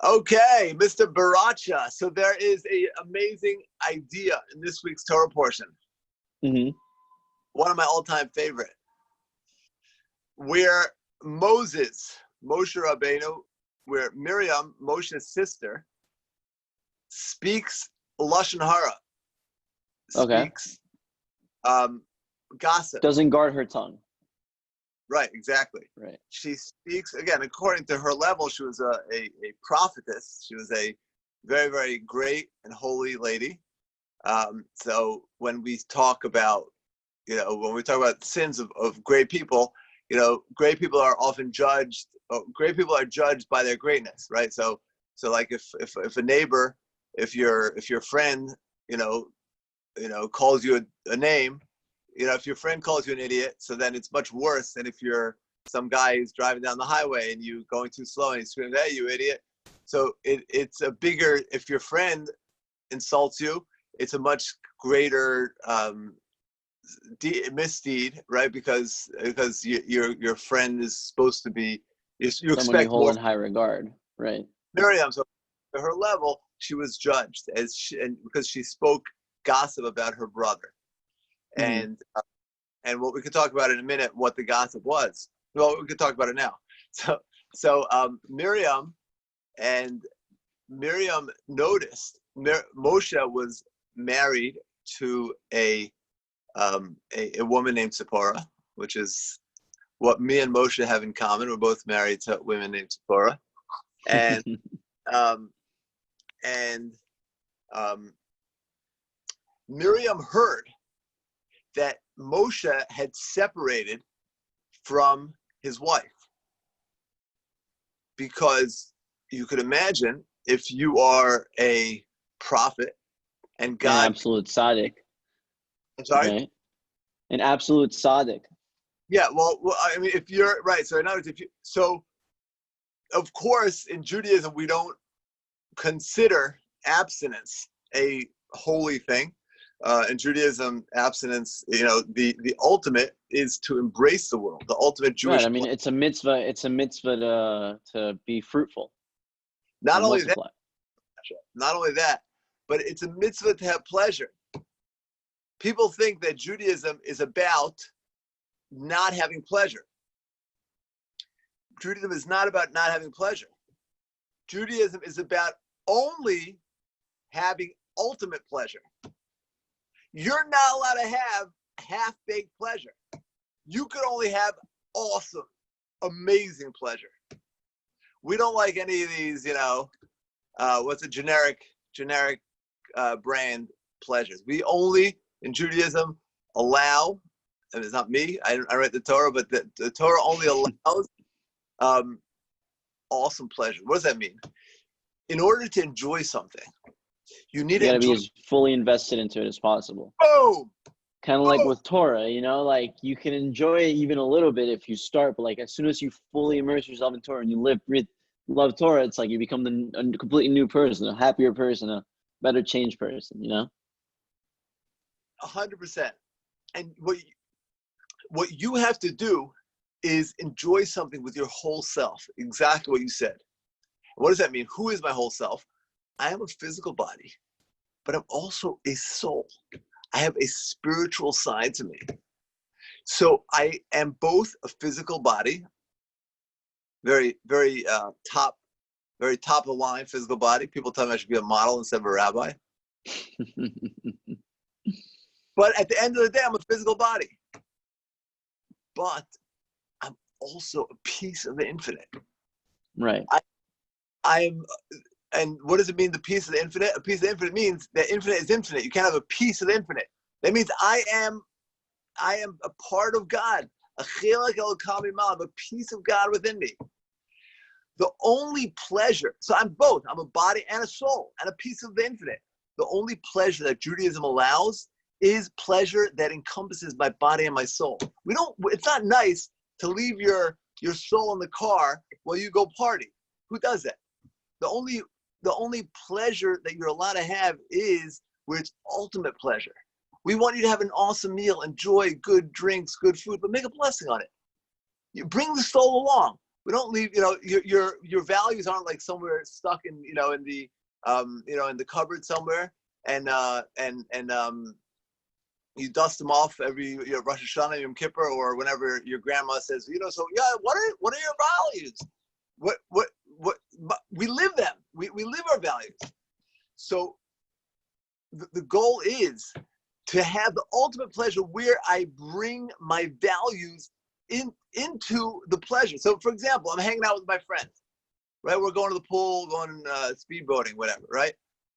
Okay, Mr. Baracha. So there is a amazing idea in this week's Torah portion. Mm-hmm. One of my all-time favorite, where Moshe Rabbeinu, where Miriam, Moshe's sister, speaks lashon hara, Okay. speaks gossip. Doesn't guard her tongue. Right, exactly. Right. She speaks, again, according to her level, she was a prophetess. She was a very, very great and holy lady. So when we talk about, sins of great people, great people are often judged. Great people are judged by their greatness, right? So like if a neighbor, if your friend, calls you a name, if your friend calls you an idiot, so then it's much worse than if you're some guy who's driving down the highway and you going too slow and he screams, "Hey, you idiot!" So it's a bigger. If your friend insults you, it's a much greater misdeed, right? Because your friend is supposed to be you Someone expect you hold more. in high regard, right? Miriam, so to her level, she was judged because she spoke gossip about her brother. Mm-hmm. And what we could talk about in a minute, what the gossip was. Well, we could talk about it now. So Miriam noticed Moshe was married to a woman named Zipporah, which is what me and Moshe have in common. We're both married to women named Zipporah, and Miriam heard that Moshe had separated from his wife, because you could imagine if you are a prophet and God, An absolute tzaddik. I'm sorry, right? An absolute tzaddik. Yeah, well, I mean, if you're right, so in other words, so of course in Judaism we don't consider abstinence a holy thing. In Judaism, abstinence, the ultimate is to embrace the world. The ultimate Jewish. Right. I mean, it's a mitzvah. It's a mitzvah to be fruitful. Not only multiply. that, but it's a mitzvah to have pleasure. People think that Judaism is about not having pleasure. Judaism is not about not having pleasure. Judaism is about only having ultimate pleasure. You're not allowed to have half-baked pleasure. You could only have awesome, amazing pleasure. We don't like any of these, what's a generic brand pleasures. We only, in Judaism, allow, and it's not me, I write the Torah, but the Torah only allows awesome pleasure. What does that mean? In order to enjoy something, you need to be as fully invested into it as possible. Boom! Kind of like with Torah, like you can enjoy it even a little bit if you start, but like as soon as you fully immerse yourself in Torah and you live, breathe, love Torah, it's like you become a completely new person, a happier person, a better changed person, 100%. And what you have to do is enjoy something with your whole self. Exactly what you said. What does that mean? Who is my whole self? I am a physical body, but I'm also a soul. I have a spiritual side to me. So I am both a physical body, very, very top of the line physical body. People tell me I should be a model instead of a rabbi. But at the end of the day, I'm a physical body. But I'm also a piece of the infinite. Right. And what does it mean, the piece of the infinite? A piece of the infinite means that infinite is infinite. You can't have a piece of the infinite. That means I am a part of God. I'm a piece of God within me. The only pleasure, so I'm both. I'm a body and a soul and a piece of the infinite. The only pleasure that Judaism allows is pleasure that encompasses my body and my soul. It's not nice to leave your soul in the car while you go party. Who does that? The only pleasure that you're allowed to have is where it's ultimate pleasure. We want you to have an awesome meal, enjoy good drinks, good food, but make a blessing on it. You bring the soul along. We don't leave, you know, your values aren't like somewhere stuck in, you know, in the in the cupboard somewhere, and you dust them off every Rosh Hashanah, Yom Kippur, or whenever your grandma says, you know, so yeah, what are your values? What we live them. We live our values. So the goal is to have the ultimate pleasure where I bring my values into the pleasure. So for example, I'm hanging out with my friends, right? We're going to the pool, going speedboating, whatever, right?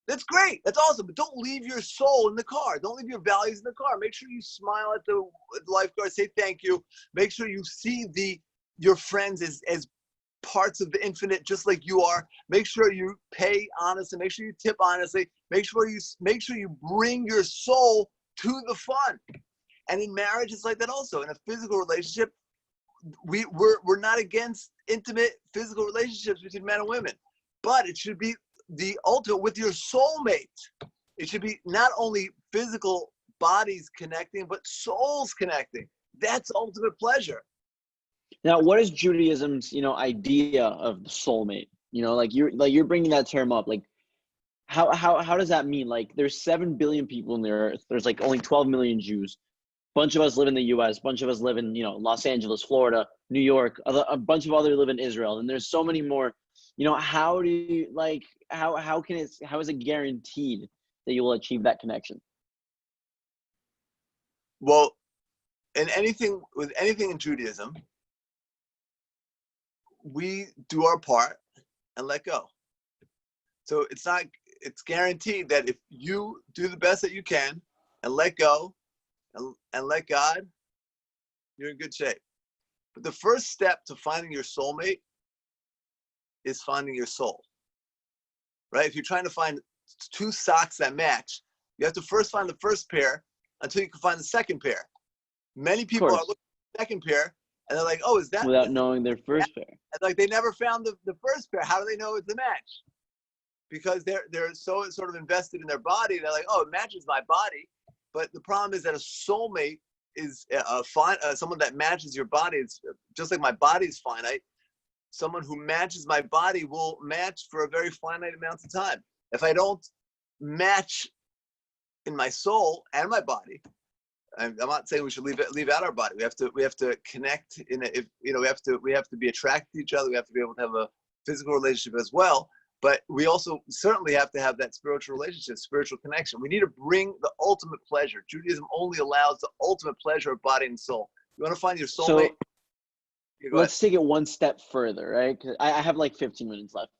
That's great. That's awesome. But don't leave your soul in the car. Don't leave your values in the car. Make sure you smile at the lifeguard, say thank you. Make sure you see your friends as parts of the infinite, just like you are. Make sure you pay honestly. Make sure you tip honestly. Make sure you bring your soul to the fun. And in marriage, it's like that also. In a physical relationship, we're not against intimate physical relationships between men and women, but it should be the ultimate with your soulmate. It should be not only physical bodies connecting, but souls connecting. That's ultimate pleasure. Now, what is Judaism's, idea of the soulmate? You're bringing that term up. Like, how does that mean? Like, there's 7 billion people in the earth. There's like only 12 million Jews. Bunch of us live in the U.S. Bunch of us live in, Los Angeles, Florida, New York. A bunch of others live in Israel, and there's so many more. How do you how is it guaranteed that you will achieve that connection? Well, anything in Judaism, we do our part and let go. So it's guaranteed that if you do the best that you can and let go and let God, you're in good shape. But the first step to finding your soulmate is finding your soul, right? If you're trying to find 2 socks that match, you have to first find the first pair until you can find the second pair. Many people are looking at the second pair and they're like, oh, is that without knowing their first pair? It's like they never found the first pair. How do they know it's a match? Because they're so sort of invested in their body. They're like, oh, it matches my body. But the problem is that a soulmate is someone that matches your body. It's just like my body is finite. Someone who matches my body will match for a very finite amount of time. If I don't match in my soul and my body, I'm not saying we should leave out our body. We have to connect we have to be attracted to each other. We have to be able to have a physical relationship as well. But we also certainly have to have that spiritual relationship, spiritual connection. We need to bring the ultimate pleasure. Judaism only allows the ultimate pleasure of body and soul. You want to find your soulmate? Let's take it one step further, right? 'Cause I have like 15 minutes left.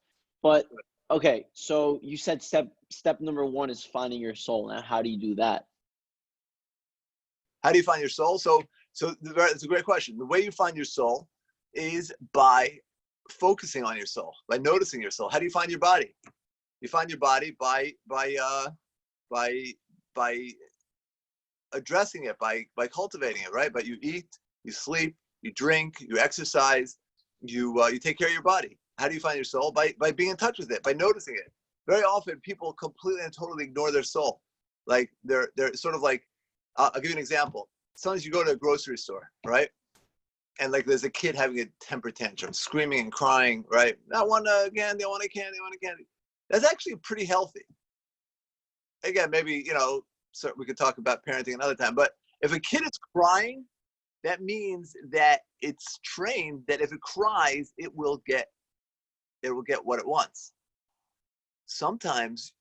But okay, so you said step number 1 is finding your soul. Now, how do you do that? How do you find your soul? So it's a great question. The way you find your soul is by focusing on your soul, by noticing your soul. How do you find your body? You find your body by addressing it, by cultivating it, right? But you eat, you sleep, you drink, you exercise, you take care of your body. How do you find your soul? By being in touch with it, by noticing it. Very often people completely and totally ignore their soul. Like they're sort of like, I'll give you an example. Sometimes you go to a grocery store, right? And like there's a kid having a temper tantrum, screaming and crying, right? I want a candy, I want a candy, I want a candy. That's actually pretty healthy. Again, maybe, so we could talk about parenting another time, but if a kid is crying, that means that it's trained that if it cries, it will get what it wants. Sometimes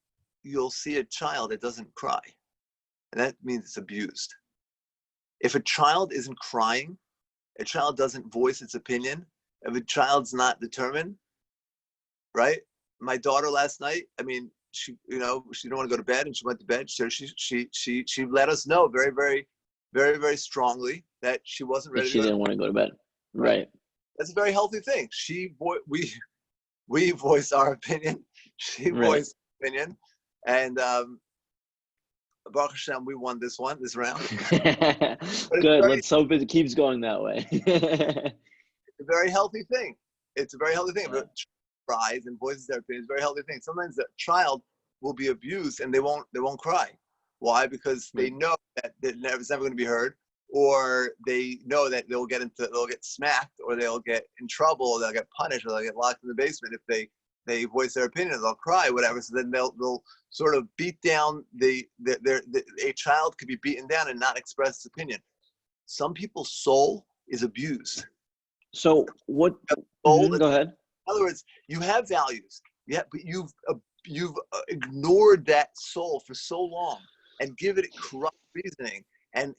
you'll see a child that doesn't cry, and that means it's abused. If a child isn't crying, a child doesn't voice its opinion, if a child's not determined, right? My daughter last night, I mean, she didn't want to go to bed and she went to bed. So she let us know very, very, very, very strongly that she wasn't ready. She didn't want to go to bed. Right. That's a very healthy thing. We voice our opinion. She voiced her opinion. And Baruch Hashem, we won this round. Good. Let's hope it keeps going that way. It's a very healthy thing. It's a very healthy thing. But cries and voices their opinion is a very healthy thing. Sometimes the child will be abused and they won't cry. Why? Because they know that it's never going to be heard, or they know that they'll get smacked, or they'll get in trouble, or they'll get punished, or they'll get locked in the basement if they voice their opinion, they'll cry, whatever. So then they'll sort of beat down a child could be beaten down and not express its opinion. Some people's soul is abused. So what? Soul, Go ahead. In other words, you have values, yeah, but you've ignored that soul for so long and given it corrupt reasoning and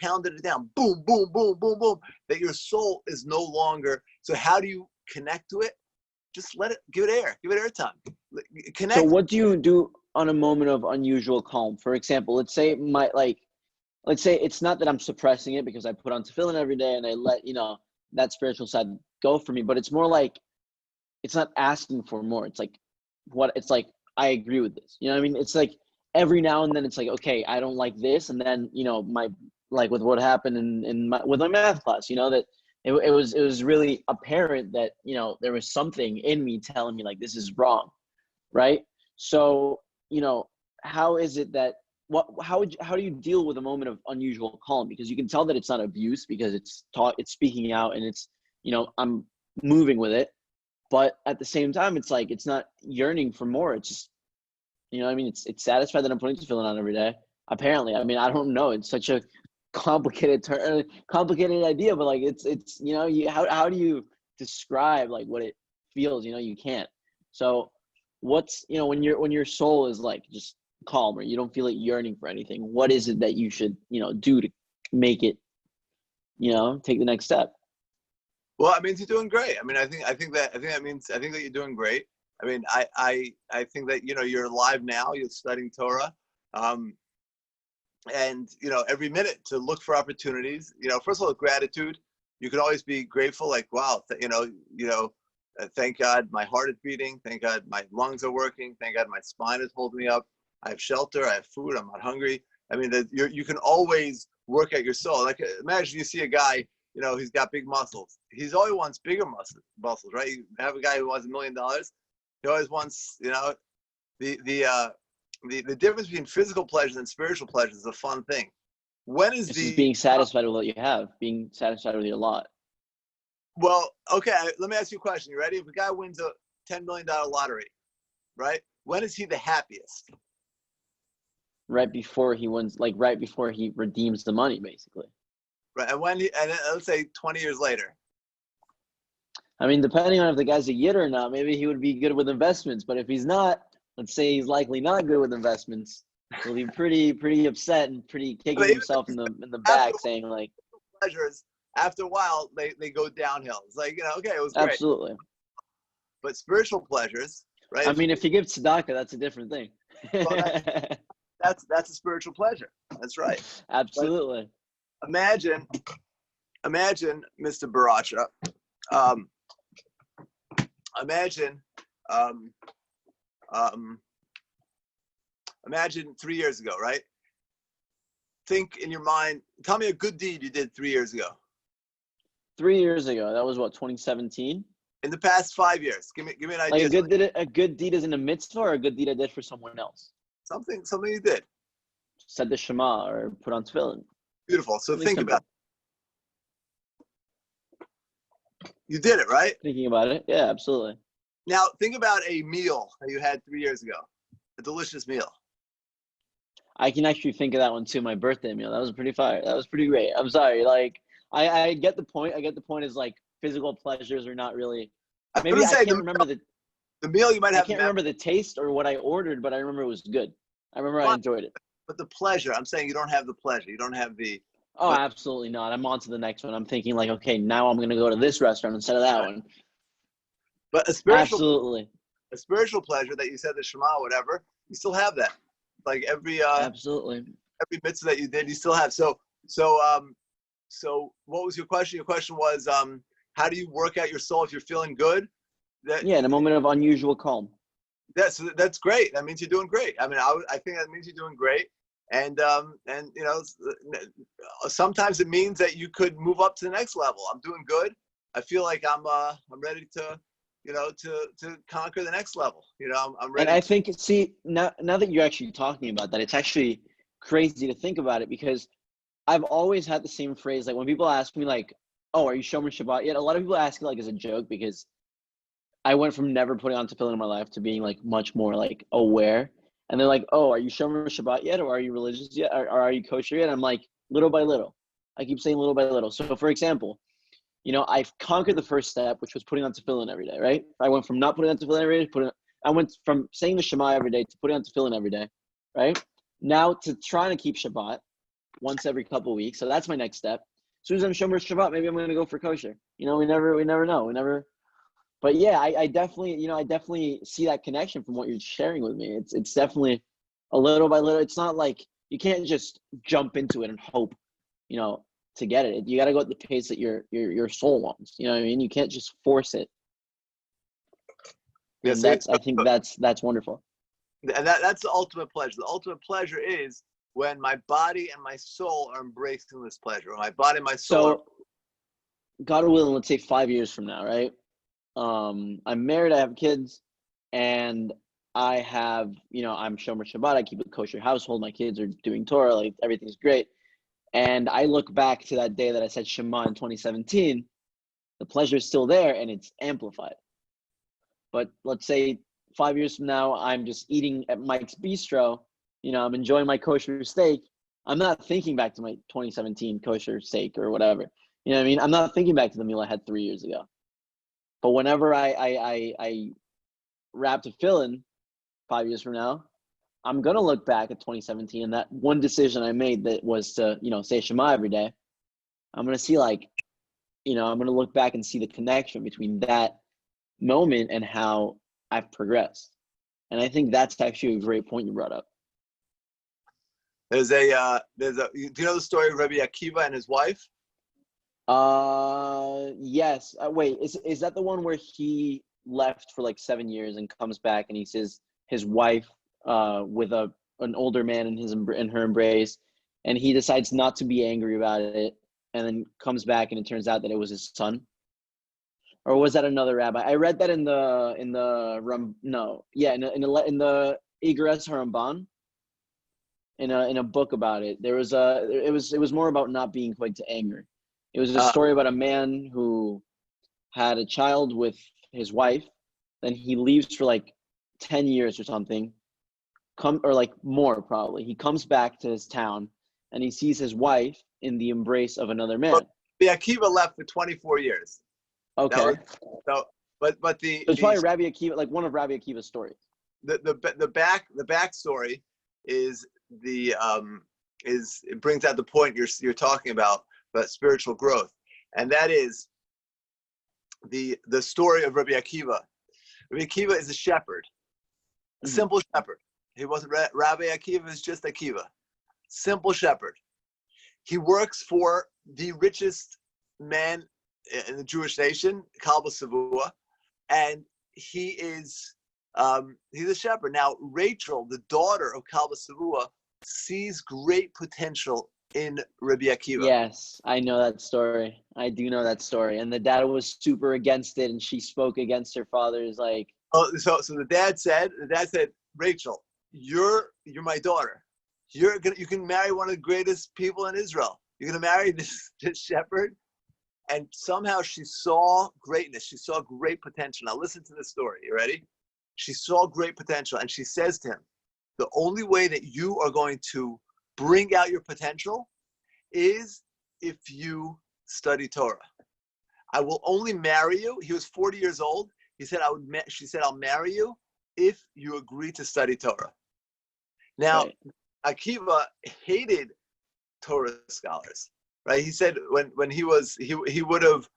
pounded it down, boom, boom, boom, boom, boom, that your soul is no longer. So how do you connect to it? Just let it, give it airtime. Connect. So what do you do on a moment of unusual calm? For example, let's say it's not that I'm suppressing it because I put on tefillin every day and I let, that spiritual side go for me, but it's more like, it's not asking for more. It's like, I agree with this. You know what I mean? It's like every now and then it's like, okay, I don't like this. And then, with what happened with my math class, that it was really apparent that, there was something in me telling me like, this is wrong. Right. So, how is it that, how do you deal with a moment of unusual calm? Because you can tell that it's not abuse because it's speaking out and it's, I'm moving with it. But at the same time, it's like, it's not yearning for more. It's just, it's satisfied that I'm putting tefillin on every day. Apparently, I don't know. It's such a complicated idea, but like, it's how do you describe like what it feels? You can't. So what's, when your soul is like just calm or you don't feel like yearning for anything, what is it that you should, do to make it, take the next step? Well, it means you're doing great. I think that you're doing great. I think that, you're alive now, you're studying Torah. And, every minute to look for opportunities, first of all, gratitude. You can always be grateful, like, wow, thank God my heart is beating. Thank God my lungs are working. Thank God my spine is holding me up. I have shelter. I have food. I'm not hungry. You can always work at your soul. Like, imagine you see a guy, he's got big muscles. He's always wants bigger muscles, right? You have a guy who wants $1 million. He always wants, the difference between physical pleasure and spiritual pleasure is a fun thing. When is it's just being satisfied with what you have, being satisfied with your lot? Well, okay, let me ask you a question. You ready? If a guy wins a $10 million lottery, right? When is he the happiest? Right before he wins, like right before he redeems the money, basically. Right, and let's say 20 years later. Depending on if the guy's a yid or not, maybe he would be good with investments. But if he's not, let's say he's likely not good with investments, he'll be pretty upset and pretty kicking himself in the back, saying like, pleasures. After a while, they go downhill. It's like, okay, it was great. Absolutely. But spiritual pleasures, right? If you give tzedakah, that's a different thing. Well, that's a spiritual pleasure. That's right. Absolutely. But imagine, Mr. Baracha. Imagine 3 years ago, right? Think in your mind. Tell me a good deed you did 3 years ago. 3 years ago, that was what, 2017? In the past 5 years, give me an idea. Like a good deed is in a mitzvah, or a good deed I did for someone else? Something you did. Said the Shema or put on tefillin. Beautiful. So think about it. You did it, right? Thinking about it, yeah, absolutely. Now think about a meal that you had 3 years ago, a delicious meal. I can actually think of that one too. My birthday meal. That was pretty fire. That was pretty great. I'm sorry. Like, I get the point. I get the point is like physical pleasures are not really. Maybe I can't remember the meal you might have. I can't remember the taste or what I ordered, but I remember it was good. I remember I enjoyed it. But the pleasure, I'm saying you don't have the pleasure. You don't have the. Oh, absolutely not. I'm on to the next one. I'm thinking like, okay, now I'm going to go to this restaurant instead of that one. But a spiritual pleasure that you said the Shema, whatever, you still have that. Like every absolutely every mitzvah that you did, you still have. So what was your question? Your question was, how do you work out your soul if you're feeling good? In a moment of unusual calm. That's great. That means you're doing great. I think that means you're doing great. And sometimes it means that you could move up to the next level. I'm doing good. I feel like I'm ready to conquer the next level. I'm ready. And I think, see, now that you're actually talking about that, it's actually crazy to think about it, because I've always had the same phrase. Like when people ask me like, "Oh, are you Shomer Shabbat yet?" A lot of people ask it like as a joke because I went from never putting on tefillin in my life to being like much more like aware. And they're like, "Oh, are you Shomer Shabbat yet, or are you religious yet, or are you kosher yet?" I'm like, little by little. I keep saying little by little. So, for example, I've conquered the first step, which was putting on tefillin every day. Right? I went from not putting on tefillin every day to I went from saying the Shema every day to putting on tefillin every day. Right? Now to trying to keep Shabbat once every couple of weeks. So that's my next step. As soon as I'm Shomer Shabbat, maybe I'm going to go for kosher. We never know. We never. But yeah, I definitely see that connection from what you're sharing with me. It's definitely a little by little. It's not like you can't just jump into it and hope, to get it. You got to go at the pace that your soul wants. You know what I mean? You can't just force it. Yes, And I think that's wonderful. And that's the ultimate pleasure. The ultimate pleasure is when my body and my soul are embracing this pleasure. When my body and my soul. So, God willing, let's say 5 years from now, right? I'm married, I have kids, and I have, I'm Shomer Shabbat, I keep a kosher household, my kids are doing Torah, like everything's great. And I look back to that day that I said Shema in 2017, the pleasure is still there and it's amplified. But let's say 5 years from now, I'm just eating at Mike's Bistro, I'm enjoying my kosher steak. I'm not thinking back to my 2017 kosher steak or whatever. You know what I mean? I'm not thinking back to the meal I had 3 years ago. But whenever I wrap tefillin 5 years from now, I'm gonna look back at 2017 and that one decision I made that was to say Shema every day. I'm gonna see I'm gonna look back and see the connection between that moment and how I've progressed. And I think that's actually a great point you brought up. Do you know the story of Rabbi Akiva and his wife? Yes. Wait, is that the one where he left for like 7 years and comes back and he says his wife with an older man in her embrace, and he decides not to be angry about it, and then comes back and it turns out that it was his son? Or was that another rabbi? I read that in the Igres Haramban, in a book about it. It was more about not being quick to anger. It was a story about a man who had a child with his wife, then he leaves for like 10 years or something, or like more probably. He comes back to his town and he sees his wife in the embrace of another man. Rabbi Akiva left for 24 years. Okay. But it's probably Rabbi Akiva, like one of Rabbi Akiva's stories. The backstory is it brings out the point you're talking about spiritual growth, and that is the story of Rabbi Akiva. Rabbi Akiva is a shepherd, a simple shepherd. He wasn't Rabbi Akiva is just Akiva, simple shepherd. He works for the richest man in the Jewish nation, Kalba Savua, and he's a shepherd. Now, Rachel, the daughter of Kalba Savua, sees great potential in Rabbi Akiva. Yes, I know that story. I do know that story. And the dad was super against it, and she spoke against her father's like. Oh, so the dad said, Rachel, you're my daughter. You can marry one of the greatest people in Israel. You're gonna marry this shepherd. And somehow she saw greatness. She saw great potential. Now listen to the story. You ready? She saw great potential, and she says to him, the only way that you are going to bring out your potential is if you study Torah. I will only marry you. He was 40 years old. She said, I'll marry you if you agree to study Torah. Now, right. Akiva hated Torah scholars, right? He said when he would have,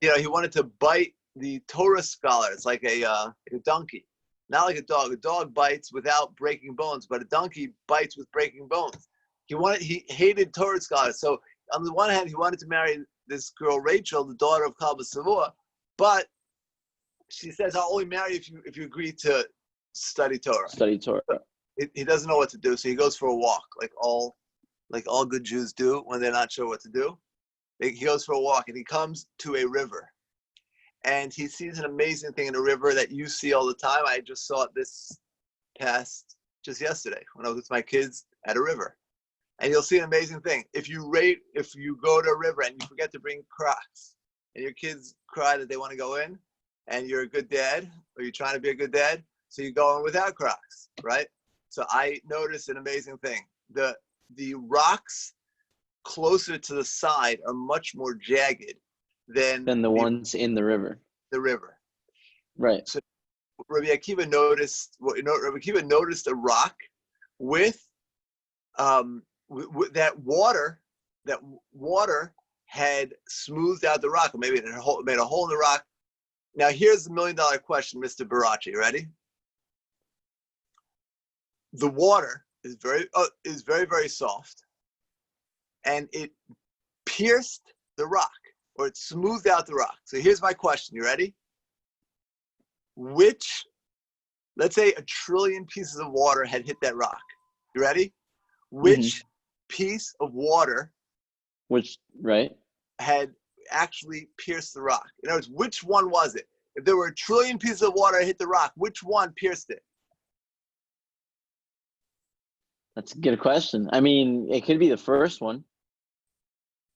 he wanted to bite the Torah scholars like a donkey. Not like a dog. A dog bites without breaking bones, but a donkey bites with breaking bones. He hated Torah scholars. So on the one hand, he wanted to marry this girl Rachel, the daughter of Kalba Savua, but she says, "I'll only marry you if you agree to study Torah." Study Torah. He doesn't know what to do, so he goes for a walk, like all good Jews do when they're not sure what to do. He goes for a walk, and he comes to a river. And he sees an amazing thing in the river that you see all the time. I just saw it just yesterday when I was with my kids at a river. And you'll see an amazing thing. If you go to a river and you forget to bring Crocs, and your kids cry that they want to go in, and you're a good dad, or you're trying to be a good dad, so you go in without Crocs, right? So I noticed an amazing thing. The rocks closer to the side are much more jagged than the ones in the river. The river. Right. So Rabbi Akiva noticed a rock with that water had smoothed out the rock, or maybe it made a hole in the rock. Now here's the $1 million question, Mr. Barachi. Ready? The water is very, very soft, and it pierced the rock, or it smoothed out the rock. So here's my question. You ready? Let's say 1 trillion pieces of water had hit that rock. You ready? Which piece of water had actually pierced the rock? In other words, which one was it? If there were 1 trillion pieces of water that hit the rock, which one pierced it? That's a good question. I mean, it could be the first one.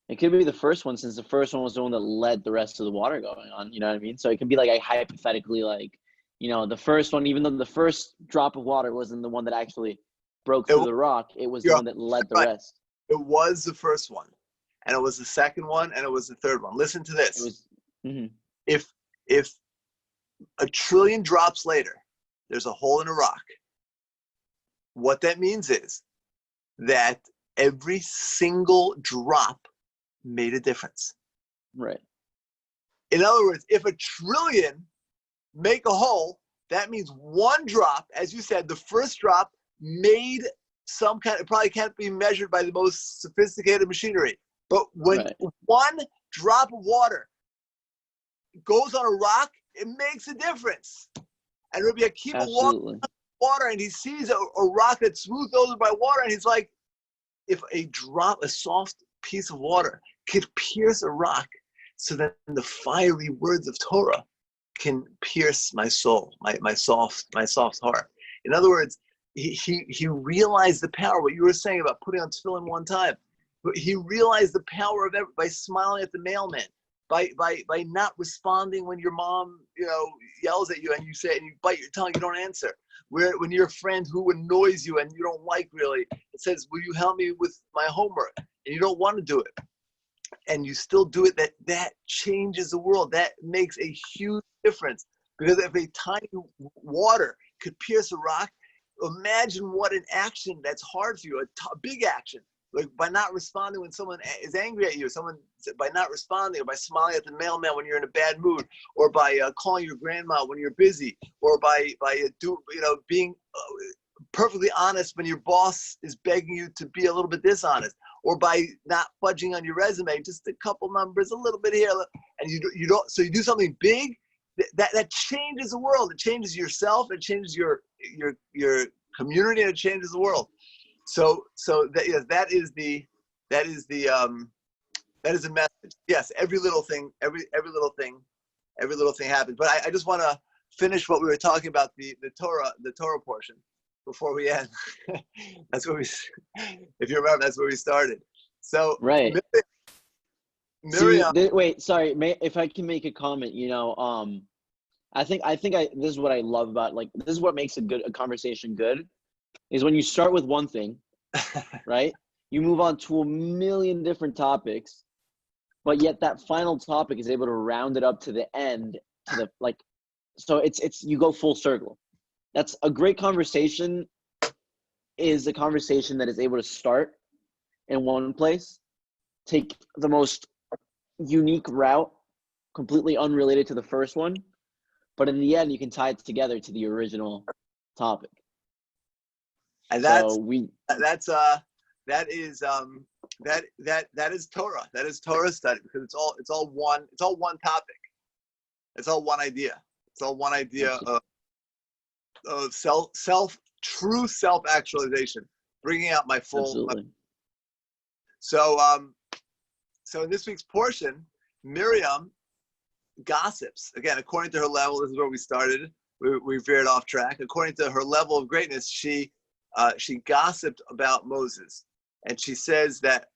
It could be the first one, since the first one was the one that led the rest of the water going on. You know what I mean? So it could be like hypothetically, like, you know, the first one, even though the first drop of water wasn't the one that actually broke through the rock, it was the one that led the rest. It was the first one, and it was the second one, and it was the third one. Listen to this. If 1 trillion drops later, there's a hole in a rock, what that means is that every single drop made a difference. Right. In other words, if 1 trillion make a hole, that means one drop, as you said, the first drop made some kind, it probably can't be measured by the most sophisticated machinery. But when one drop of water goes on a rock, it makes a difference. And Rabbi Akiva walks on water and he sees a rock that's smoothed over by water, and he's like, if a soft piece of water could pierce a rock, so that the fiery words of Torah can pierce my soul, my soft heart. In other words, he realized the power, what you were saying about putting on tefillin one time. But he realized the power of by smiling at the mailman, by not responding when your mom, you know, yells at you and you say, and you bite your tongue, you don't answer. When your friend who annoys you and you don't like really, it says, will you help me with my homework? And you don't want to do it, and you still do it, that changes the world. That makes a huge difference. Because if a tiny water could pierce a rock, imagine what an action that's hard for you, a big action. Like by not responding when someone is angry at you, by not responding, or by smiling at the mailman when you're in a bad mood, or by calling your grandma when you're busy, or by being perfectly honest when your boss is begging you to be a little bit dishonest, or by not fudging on your resume, just a couple numbers, a little bit here, and you don't. So you do something big that changes the world. It changes yourself. It changes your community, and it changes the world. So that is the message. Yes, every little thing happens. But I just want to finish what we were talking about, the Torah portion before we end. That's where if you remember, that's where we started. So right. Miriam. Wait, sorry, if I can make a comment, you know, I think this is what I love about, like, this is what makes a conversation good, is when you start with one thing, right? You move on to a million different topics, but yet that final topic is able to round it up to the end, so it's you go full circle. That's a great conversation, is a conversation that is able to start in one place, take the most unique route, completely unrelated to the first one, but in the end you can tie it together to the original topic. And that is Torah. That is Torah study, because it's all one topic. It's all one idea. It's all one idea of true self-actualization, bringing out my full. Absolutely. So in this week's portion, Miriam gossips again according to her level. This is where we started. We veered off track. According to her level of greatness, she gossiped about Moses, and she says that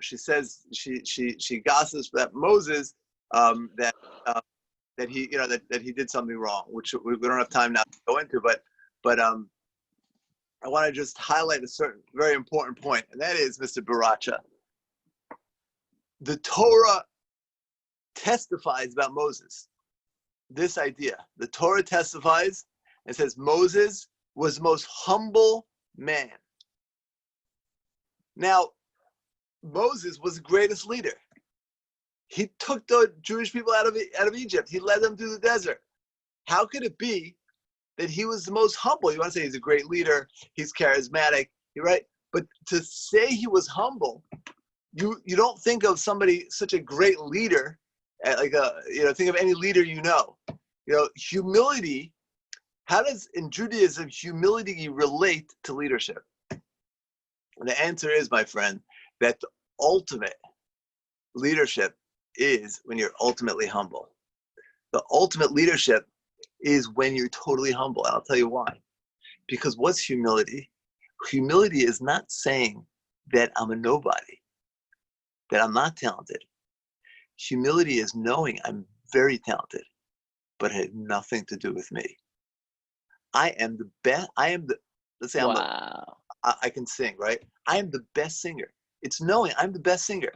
she gossips that Moses that that he that he did something wrong, which we don't have time now to go into, but I want to just highlight a certain very important point, and that is, Mr. Baracha, the Torah testifies about Moses. This idea, the Torah testifies and says Moses was the most humble man. Now, Moses was the greatest leader. He took the Jewish people out of Egypt. He led them through the desert. How could it be that he was the most humble? You want to say he's a great leader, he's charismatic, right? But to say he was humble, you don't think of somebody such a great leader, like think of any leader humility. How does in Judaism humility relate to leadership? And the answer is, my friend, that the ultimate leadership is when you're ultimately humble. The ultimate leadership is when you're totally humble. And I'll tell you why. Because what's humility? Humility is not saying that I'm a nobody, that I'm not talented. Humility is knowing I'm very talented, but it had nothing to do with me. I am the best. Let's say I can sing, right? I am the best singer. It's knowing I'm the best singer.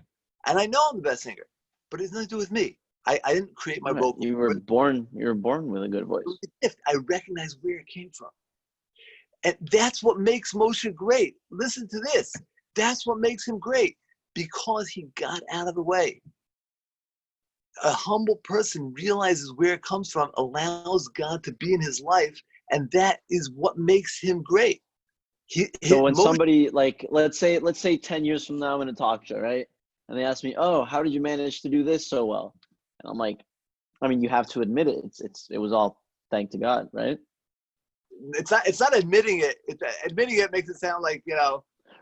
And I know I'm the best singer, but it's nothing to do with me. I didn't create my vocal. You were born with a good voice. I recognize where it came from. And that's what makes Moshe great. Listen to this. That's what makes him great, because he got out of the way. A humble person realizes where it comes from, allows God to be in his life, and that is what makes him great. So when somebody, like, let's say 10 years from now I'm in a talk show, right? And they ask me, oh, how did you manage to do this so well? And I'm like, I mean, you have to admit it. It was all thank to God, right? It's not admitting it. Admitting it makes it sound like,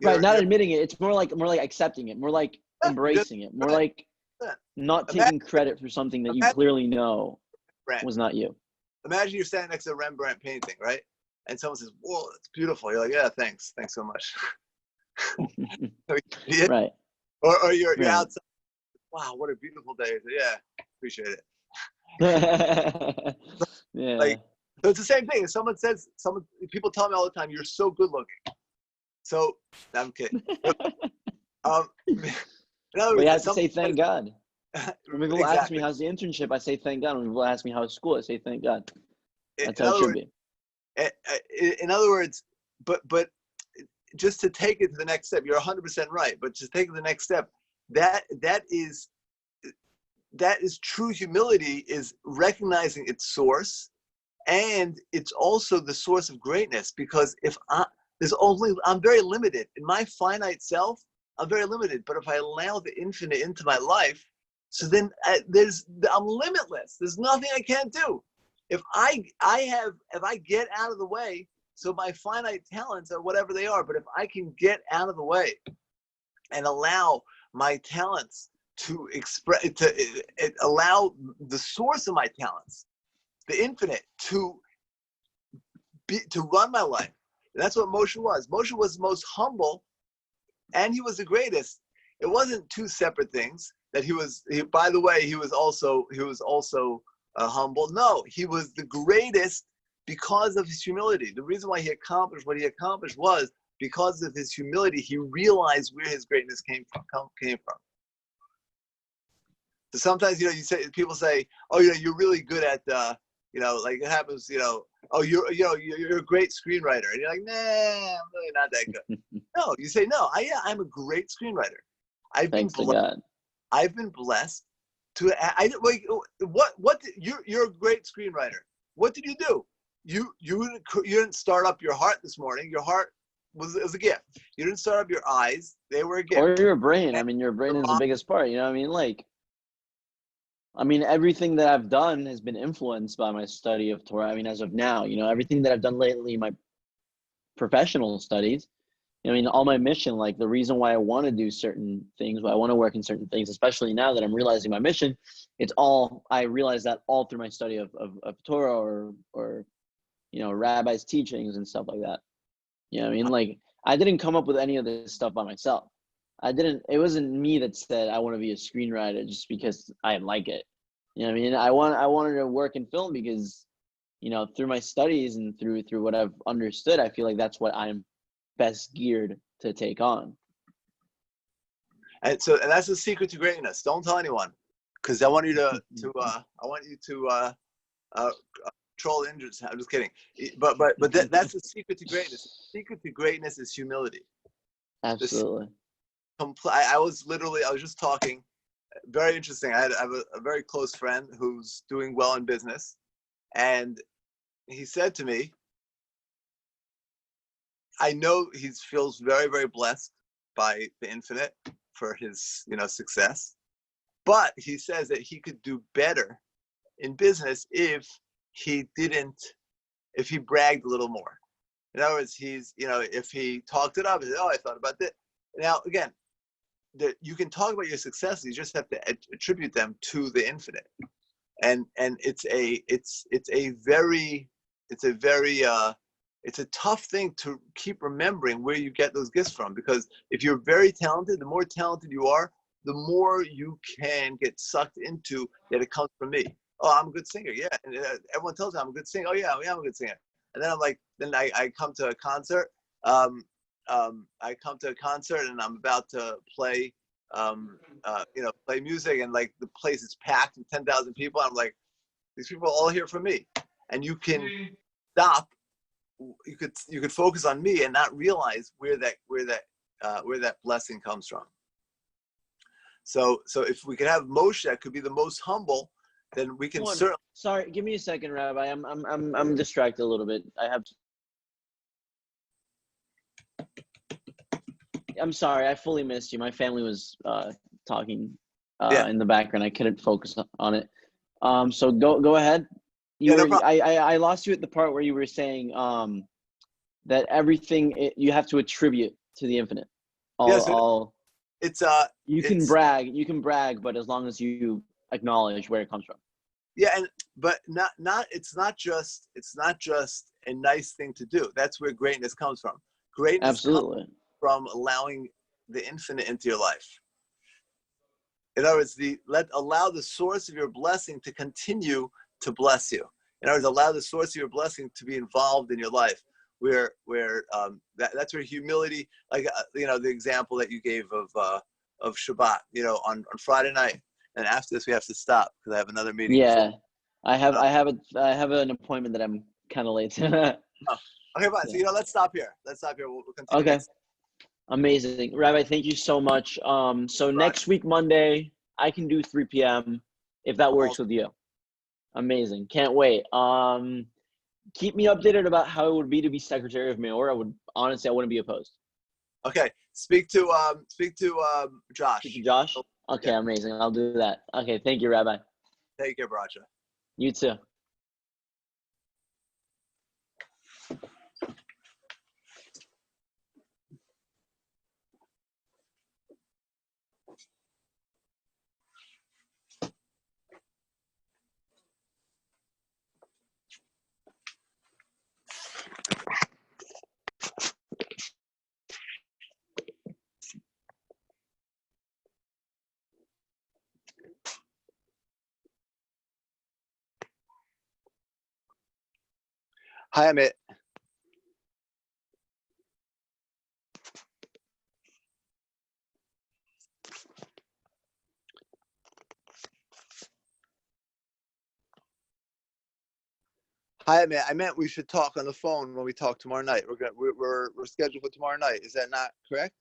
right, not admitting it. It's more like accepting it, more like embracing it, more like not taking credit for something that you clearly know was not you. Imagine you're standing next to a Rembrandt painting, right? And someone says, whoa, it's beautiful. You're like, yeah, thanks so much. Right. Or you're outside. Wow, what a beautiful day. Yeah, appreciate it. Yeah. Like, so it's the same thing. If people tell me all the time, you're so good looking. So, I'm kidding. In other words, you have to say thank God. When people ask me how's the internship, I say thank God. When people ask me how's school, I say thank God. That's how it should be. In other words, but just to take it to the next step, you're 100% right. But just take it to the next step. That is true humility, is recognizing its source, and it's also the source of greatness. Because I'm very limited in my finite self. I'm very limited. But if I allow the infinite into my life, so then I'm limitless. There's nothing I can't do. If I get out of the way, so my finite talents are whatever they are, but if I can get out of the way and allow my talents to allow the source of my talents, the infinite, to run my life. And that's what Moshe was. Moshe was the most humble, and he was the greatest. It wasn't two separate things. By the way, he was also humble. No, he was the greatest because of his humility. The reason why he accomplished what he accomplished was because of his humility. He realized where his greatness came from. So sometimes, people say, oh, you're really good at, like it happens, oh, you're a great screenwriter. And you're like, nah, I'm really not that good. No, you say, no, I'm a great screenwriter. Thanks to God. I've been blessed to, you're a great screenwriter. What did you do? You didn't start up your heart this morning. Your heart was a gift. You didn't start up your eyes. They were a gift. Or your brain. I mean, your brain is the biggest part. You know what I mean? Like, everything that I've done has been influenced by my study of Torah. I mean, as of now, everything that I've done lately, my professional studies, all my mission, like the reason why I want to do certain things, why I want to work in certain things, especially now that I'm realizing my mission, I realize that all through my study of Torah or rabbis' teachings and stuff like that. You know what I mean? Like, I didn't come up with any of this stuff by myself. It wasn't me that said I want to be a screenwriter just because I like it. You know what I mean? I wanted to work in film because, you know, through my studies and through what I've understood, I feel like that's what I'm best geared to take on. And that's the secret to greatness. Don't tell anyone, because I want you to troll injuries. I'm just kidding. But that's the secret to greatness. The secret to greatness is humility. Absolutely. I was just talking. Very interesting. I have a very close friend who's doing well in business, and he said to me, I know he feels very, very blessed by the infinite for his, success, but he says that he could do better in business if he bragged a little more. In other words, if he talked it up, I thought about that. Now, again, you can talk about your successes, you just have to attribute them to the infinite. And it's a tough thing to keep remembering where you get those gifts from, because if you're very talented, the more talented you are, the more you can get sucked into that it comes from me. Oh, I'm a good singer, yeah. And everyone tells me I'm a good singer. Oh yeah, I'm a good singer. And then I'm like, I come to a concert. I come to a concert and I'm about to play, play music, and like the place is packed with 10,000 people. I'm like, these people are all here for me, and you can stop. You could focus on me and not realize where that blessing comes from. So if we could have Moshe that could be the most humble, then we can certainly. Sorry, give me a second, Rabbi. I'm distracted a little bit. I'm sorry. I fully missed you. My family was talking in the background. I couldn't focus on it. So go ahead. I lost you at the part where you were saying that everything you have to attribute to the infinite. You can brag, but as long as you acknowledge where it comes from. Yeah, but it's not just a nice thing to do. That's where greatness comes from. Greatness absolutely comes from allowing the infinite into your life. In other words, allow the source of your blessing to continue to bless you. In other words, allow the source of your blessing to be involved in your life. That's where humility, like the example that you gave of Shabbat, on Friday night, and after this we have to stop because I have another meeting. Yeah, I have an appointment that I'm kind of late. Okay, fine. Yeah. So let's stop here. We'll continue. Okay. Amazing, Rabbi. Thank you so much. So next week Monday, I can do 3 p.m. if that works with you. Amazing. Can't wait. Keep me updated about how it would be to be Secretary of Mayor. I wouldn't be opposed. Okay. Speak to Josh. Speak to Josh? Okay, yeah. Amazing. I'll do that. Okay, thank you, Rabbi. Take care, Bracha. You too. Hi, Amit. Hi, Amit. I meant we should talk on the phone when we talk tomorrow night. We're scheduled for tomorrow night. Is that not correct?